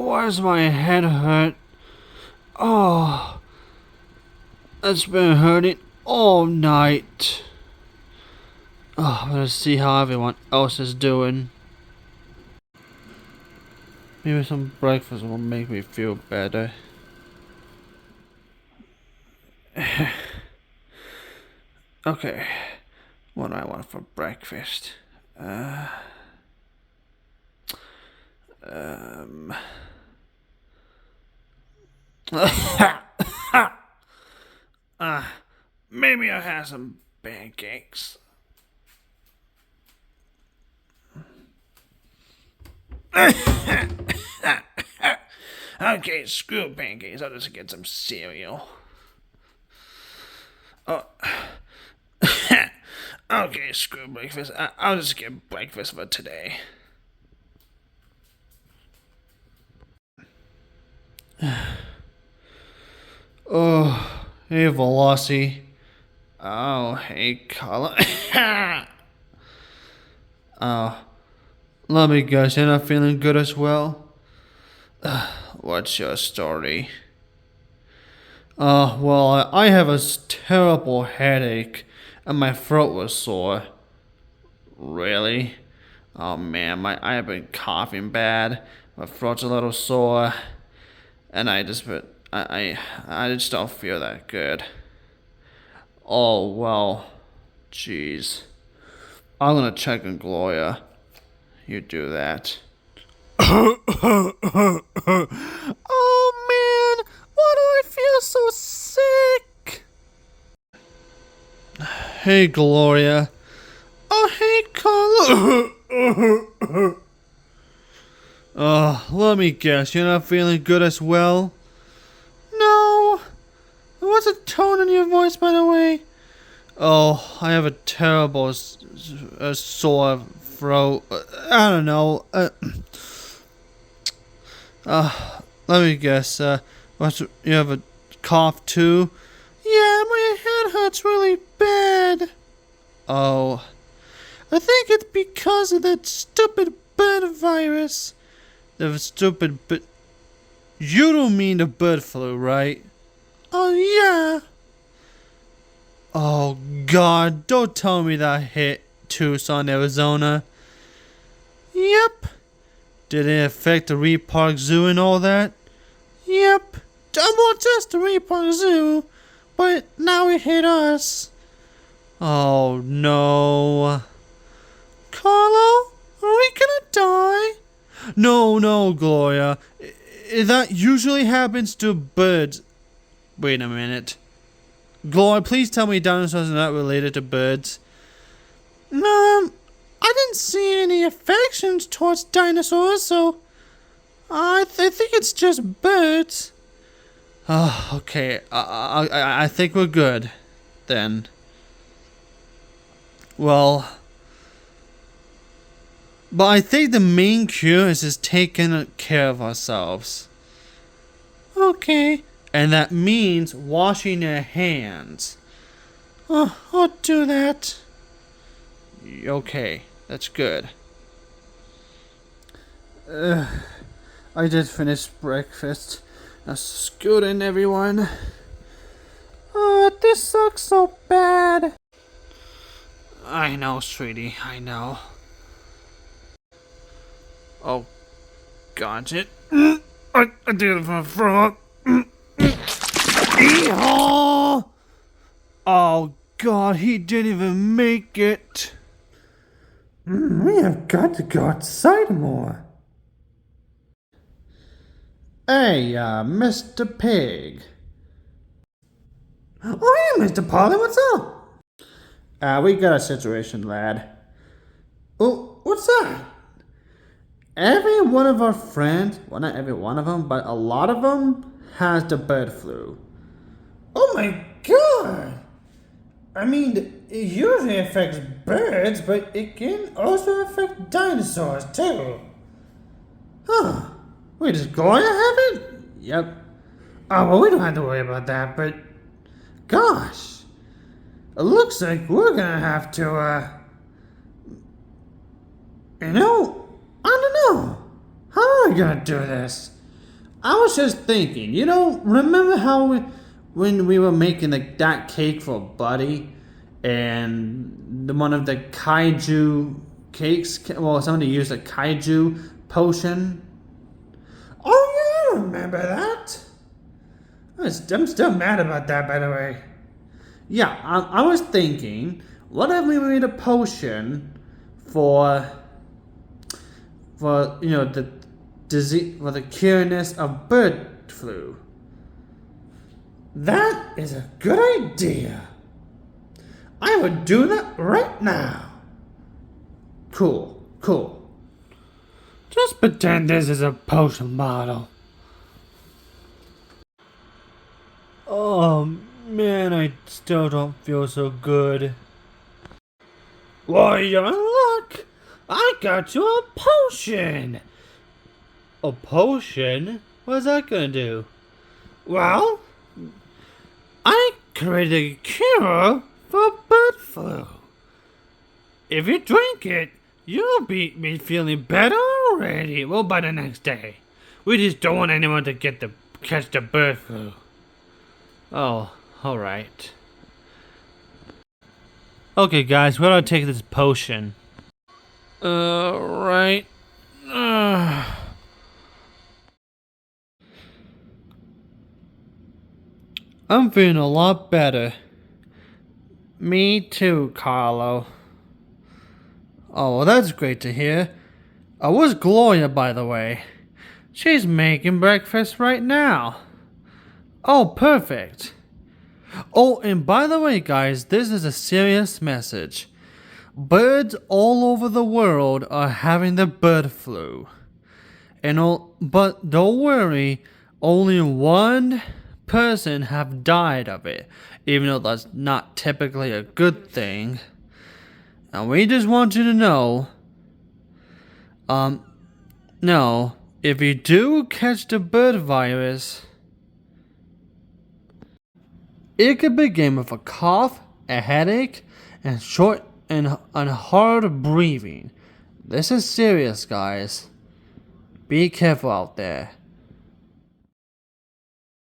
why does my head hurt? Oh, it's been hurting all night. Oh, I'm gonna see how everyone else is doing. Maybe some breakfast will make me feel better. Okay, what do I want for breakfast? Maybe I'll have some pancakes. Okay, screw pancakes. I'll just get some cereal. Oh. Okay, screw breakfast. I'll just get breakfast for today. Oh, hey, Velocity. Oh, hey, Carla. Oh, let me guess, you're not feeling good as well? What's your story? Well, I have a terrible headache, and my throat was sore. Really? Oh man, I have been coughing bad. My throat's a little sore, and I just don't feel that good. Oh well, jeez. I'm gonna check on Gloria. You do that. Oh man, why do I feel so sick? Hey Gloria. Oh hey Carla. Let me guess, you're not feeling good as well? No. What's the tone in your voice, by the way? Oh, I have a terrible sore throat. I don't know. Let me guess. You have a cough too? Yeah, my head hurts really bad. Oh, I think it's because of that stupid bird virus. The stupid bird. You don't mean the bird flu, right? Oh, yeah. Oh, God, don't tell me that hit Tucson, Arizona. Yep. Did it affect the Reed Park Zoo and all that? Yep. Well, just the Reed Park Zoo, but now it hit us. Oh, no. Carlo, are we gonna die? No, Gloria. That usually happens to birds. Wait a minute. Gloria, please tell me dinosaurs are not related to birds. I didn't see any affections towards dinosaurs, so I think it's just birds. Oh, okay. I think we're good then. Well, but I think the main cure is just taking care of ourselves. Okay. And that means washing your hands. Oh, I'll do that. Okay, that's good. I did finish breakfast. Now scoot in, everyone. Oh, this sucks so bad. I know, sweetie, I know. Oh, got it. I did it for throw up. Oh, God, he didn't even make it. We have got to go outside more. Hey, Mr. Pig. Oh, hey, Mr. Polly, what's up? We got a situation, lad. Oh, what's that? Every one of our friends, well, not every one of them, but a lot of them has the bird flu. Oh my God! I mean, it usually affects birds, but it can also affect dinosaurs too. Huh. Wait, does Gloria have it? Yep. Oh, well, we don't have to worry about that, but gosh. It looks like we're gonna have to, I don't know. How are we gonna do this? I was just thinking, remember how when we were making that cake for Buddy, and one of the kaiju cakes, well, somebody used a kaiju potion. Oh yeah, I remember that. I'm still mad about that, by the way. Yeah, I was thinking, what if we made a potion for the disease, for the cureness of bird flu? That is a good idea. I would do that right now. Cool. Just pretend this is a potion bottle. Oh man, I still don't feel so good. Why, you're in luck! I got you a potion! A potion? What's that gonna do? Well, I created a cure for bird flu. If you drink it, you'll be feeling better already. Well, by the next day. We just don't want anyone to catch the bird flu. Oh, alright. Okay, guys, where do I take this potion? Right. I'm feeling a lot better. Me too, Carlo. Oh, well, that's great to hear. Where's Gloria, by the way? She's making breakfast right now. Oh, perfect. Oh, and by the way, guys, this is a serious message. Birds all over the world are having the bird flu. But don't worry, only one person have died of it, even though that's not typically a good thing. And we just want you to know, no, if you do catch the bird virus, it could begin with a cough, a headache, and short and hard breathing. This is serious, guys. Be careful out there.